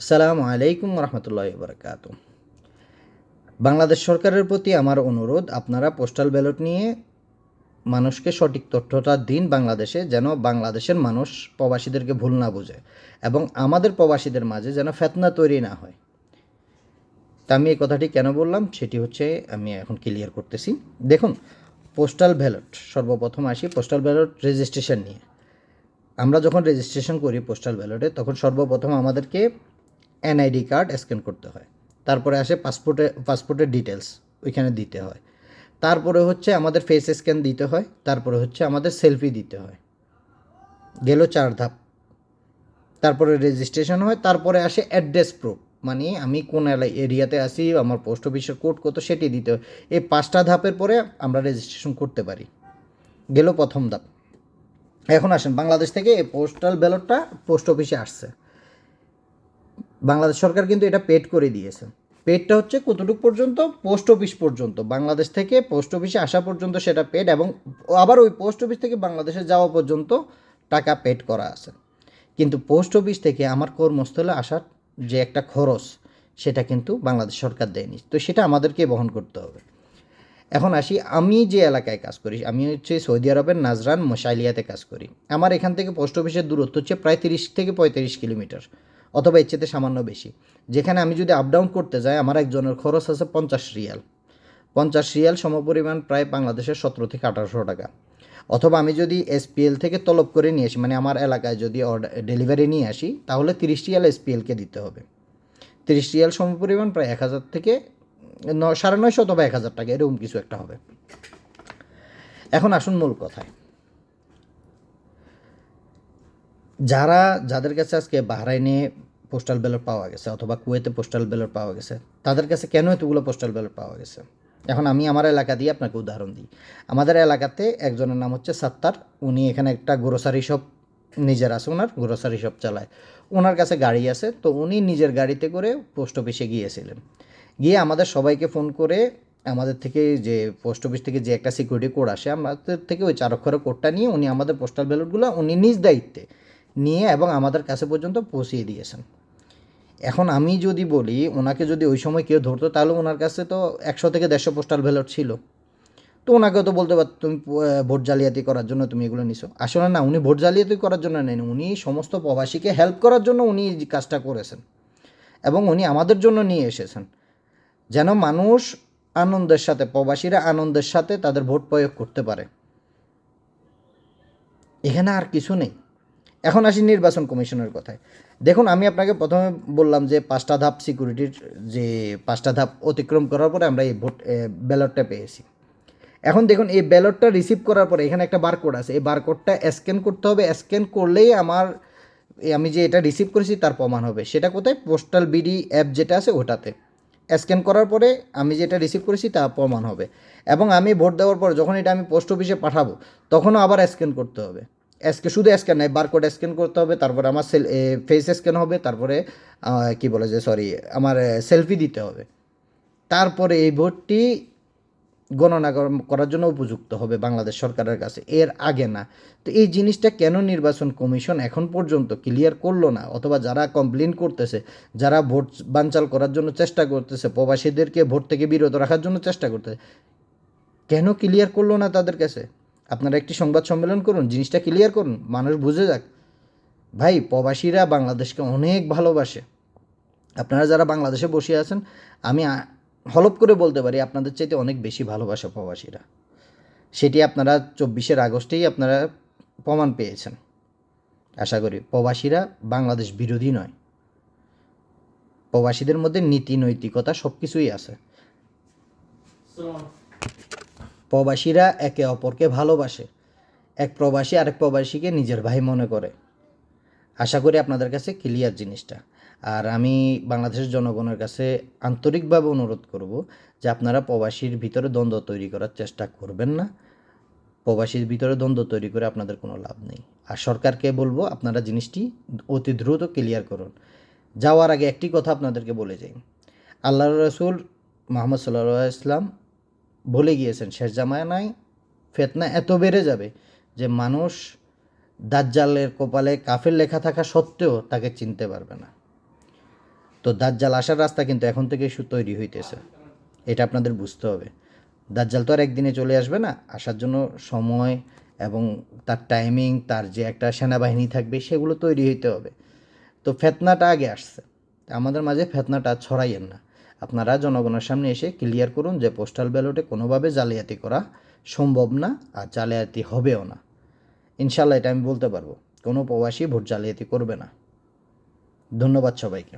আসসালামু আলাইকুম রহমতুল্লাহি বারাকাতুহু। বাংলাদেশ সরকারের প্রতি আমার অনুরোধ, আপনারা পোস্টাল ব্যালট নিয়ে মানুষকে সঠিক তথ্যটা দিন বাংলাদেশে, যেন বাংলাদেশের মানুষ প্রবাসীদেরকে ভুল না বোঝে এবং আমাদের প্রবাসীদের মাঝে যেন ফেতনা তৈরি না হয়। তা আমি এই কথাটি কেন বললাম সেটি হচ্ছে আমি এখন ক্লিয়ার করতেছি। দেখুন, পোস্টাল ব্যালট, সর্বপ্রথম আসি পোস্টাল ব্যালট রেজিস্ট্রেশন নিয়ে। আমরা যখন রেজিস্ট্রেশন করি পোস্টাল ব্যালটে, তখন সর্বপ্রথম আমাদেরকে এনআইডি কার্ড স্ক্যান করতে হয়। তারপরে আসে পাসপোর্টের ডিটেলস ওইখানে দিতে হয়। তারপরে হচ্ছে আমাদের ফেস স্ক্যান দিতে হয়। তারপরে হচ্ছে আমাদের সেলফি দিতে হয়। গেল 4 ধাপ। তারপরে রেজিস্ট্রেশন হয়। তারপরে আসে অ্যাড্রেস প্রুফ, মানে আমি কোন এরিয়াতে আসি, আমার পোস্ট অফিসের কোড কত সেটি দিতে হয়। এই 5টা ধাপের পরে আমরা রেজিস্ট্রেশন করতে পারি। গেল প্রথম ধাপ। এখন আসেন, বাংলাদেশ থেকে এই পোস্টাল ব্যালটটা পোস্ট অফিসে আসছে। বাংলাদেশ সরকার কিন্তু এটা পেড করে দিয়েছে। পেডটা হচ্ছে কতটুকু পর্যন্ত? পোস্ট অফিস পর্যন্ত। বাংলাদেশ থেকে পোস্ট অফিসে আসা পর্যন্ত সেটা পেড, এবং আবার ওই পোস্ট অফিস থেকে বাংলাদেশে যাওয়া পর্যন্ত টাকা পেড করা আছে। কিন্তু পোস্ট অফিস থেকে আমার কর্মস্থলে আসার যে একটা খরচ, সেটা কিন্তু বাংলাদেশ সরকার দেয়নি, তো সেটা আমাদেরকে বহন করতে হবে। এখন আসি, আমি যে এলাকায় কাজ করি, আমি হচ্ছে সৌদি আরবের নাজরান মশাইলিয়াতে কাজ করি। আমার এখান থেকে পোস্ট অফিসের দূরত্ব হচ্ছে প্রায় 30 থেকে 35 কিলোমিটার, অথবা এর চেয়ে সামান্য বেশি। যেখানে আমি যদি আপ ডাউন করতে যাই, আমার একজনের খরচ আছে 50 রিয়াল। 50 রিয়াল সমপরিমাণ প্রায় বাংলাদেশের 17 থেকে 1800 টাকা। অথবা আমি যদি এসপিএল থেকে তলব করে নিয়ে আসি, মানে আমার এলাকায় যদি ডেলিভারি নিয়ে আসি, তাহলে 30 রিয়াল এসপিএলকে দিতে হবে। 30 রিয়াল সমপরিমাণ প্রায় 1000 থেকে 950 অথবা 1000 টাকা, এরকম কিছু একটা হবে। এখন আসুন মূল কথায়। যাদের কাছে আজকে বাহরাইনে পোস্টাল ব্যালট পাওয়া গেছে অথবা কুয়েতে পোস্টাল ব্যালট পাওয়া গেছে, তাদের কাছে কেন এতগুলো পোস্টাল ব্যালট পাওয়া গেছে? এখন আমি আমার এলাকা দিয়ে আপনাকে উদাহরণ দিই। আমাদের এলাকাতে একজনের নাম হচ্ছে সাত্তার। উনি এখানে একটা গ্রোসারি শপ নিজের আছে, ওনার গ্রোসারি শপ চালায়। ওনার কাছে গাড়ি আছে, তো উনি নিজের গাড়িতে করে পোস্ট অফিসে গিয়েছিলেন। গিয়ে আমাদের সবাইকে ফোন করে, আমাদের থেকে যে পোস্ট অফিস থেকে যে একটা সিকিউরিটি কোড আসে, আমাদের থেকে ওই 4 অক্ষরের কোডটা নিয়ে উনি আমাদের পোস্টাল ব্যালটগুলো উনি নিজ দায়িত্বে নিয়ে এবং আমাদের কাছে পর্যন্ত পৌঁছিয়ে দিয়েছেন। এখন আমি যদি বলি, ওনাকে যদি ওই সময় কেউ ধরতো, তাহলে ওনার কাছে তো 100 থেকে 150 পোস্টাল ব্যালট ছিল। তো ওনাকেও তো বলতে পারত, তুমি ভোট জালিয়াতি করার জন্য তুমি এগুলো নিছো। আসলে না, উনি ভোট জালিয়াতি করার জন্য নেন, উনি সমস্ত প্রবাসীকে হেল্প করার জন্য উনি এই কাজটা করেছেন, এবং উনি আমাদের জন্য নিয়ে এসেছেন, যেন মানুষ আনন্দের সাথে, প্রবাসীরা আনন্দের সাথে তাদের ভোট প্রয়োগ করতে পারে। এখানে আর কিছু নেই। এখন আসি নির্বাচন কমিশনের কথায়। দেখুন, আমি আপনাকে প্রথমে বললাম যে 5টা ধাপ সিকিউরিটির, যে 5টা ধাপ অতিক্রম করার পরে আমরা এই ব্যালটটা পেয়েছি। এখন দেখুন, এই ব্যালটটা রিসিভ করার পরে এখানে একটা বারকোড আছে। এই বারকোডটা স্ক্যান করতে হবে। স্ক্যান করলেই আমি যে এটা রিসিভ করেছি তার প্রমাণ হবে। সেটা কোথায়? পোস্টাল বিডি অ্যাপ যেটা আছে ওটাতে স্ক্যান করার পরে আমি যেটা রিসিভ করেছি তা প্রমাণ হবে। এবং আমি ভোট দেওয়ার পর যখন এটা আমি পোস্ট অফিসে পাঠাবো, তখনও আবার স্ক্যান করতে হবে। শুধু স্ক্যান নয়, বারকোড স্ক্যান করতে হবে, তারপরে আমার ফেস স্ক্যান হবে, তারপরে কী বলে যে সরি, আমার সেলফি দিতে হবে। তারপরে এই ভোটটি গণনা করার জন্য উপযুক্ত হবে বাংলাদেশ সরকারের কাছে, এর আগে না। তো এই জিনিসটা কেন নির্বাচন কমিশন এখন পর্যন্ত ক্লিয়ার করলো না? অথবা যারা কমপ্লেন করতেছে, যারা ভোট বানচাল করার জন্য চেষ্টা করতেছে, প্রবাসীদেরকে ভোট থেকে বিরত রাখার জন্য চেষ্টা করতেছে, কেন ক্লিয়ার করলো না তাদের কাছে? আপনারা একটি সংবাদ সম্মেলন করুন, জিনিসটা ক্লিয়ার করুন, মানুষ বুঝে যাক। ভাই, প্রবাসীরা বাংলাদেশকে অনেক ভালোবাসে। আপনারা যারা বাংলাদেশে বসে আছেন, আমি হলপ করে বলতে পারি আপনাদের চাইতে অনেক বেশি ভালোবাসে প্রবাসীরা। সেটি আপনারা 24শে আগস্টেই আপনারা প্রমাণ পেয়েছেন। আশা করি প্রবাসীরা বাংলাদেশ বিরোধী নয়, প্রবাসীদের মধ্যে নীতি নৈতিকতা সব কিছুই আছে। প্রবাসীরা একে অপরকে ভালোবাসে, এক প্রবাসী আরেক প্রবাসীকে নিজের ভাই মনে করে। আশা করি আপনাদের কাছে ক্লিয়ার জিনিসটা। আর আমি বাংলাদেশের জনগণের কাছে আন্তরিকভাবে অনুরোধ করব যে আপনারা প্রবাসীর ভিতরে দ্বন্দ্ব তৈরি করার চেষ্টা করবেন না। প্রবাসীর ভিতরে দ্বন্দ্ব তৈরি করে আপনাদের কোনো লাভ নেই। আর সরকারকে বলবো, আপনারা জিনিসটি অতি দ্রুত ক্লিয়ার করুন। যাওয়ার আগে একটি কথা আপনাদেরকে বলে যাই। আল্লাহর রাসূল মুহাম্মদ সাল্লাল্লাহু আলাইহি ওয়াসাল্লাম বলে গিয়েছেন, শেষ জামানায় ফিতনা এত বেড়ে যাবে যে মানুষ দাজ্জালের কপালে কাফের লেখা থাকা সত্ত্বেও তাকে চিনতে পারবে না। তো দাজ্জাল আসার রাস্তা কিন্তু এখন থেকে তৈরি হইতেছে, এটা আপনাদের বুঝতে হবে। দাজ্জাল তো আর একদিনে চলে আসবে না, আসার জন্য সময় এবং তার টাইমিং, তার যে একটা সেনাবাহিনী থাকবে সেগুলো তৈরি হইতে হবে। তো ফেতনাটা আগে আসছে, আমাদের মাঝে ফেতনাটা ছড়াইয়েন না। আপনারা জনগণের সামনে এসে ক্লিয়ার করুন যে পোস্টাল ব্যালটে কোনোভাবে জালিয়াতি করা সম্ভব না, আর জালিয়াতি হবেও না। ইনশাল্লাহ এটা আমি বলতে পারবো, কোনো প্রবাসী ভোট জালিয়াতি করবে না। ধন্যবাদ সবাইকে।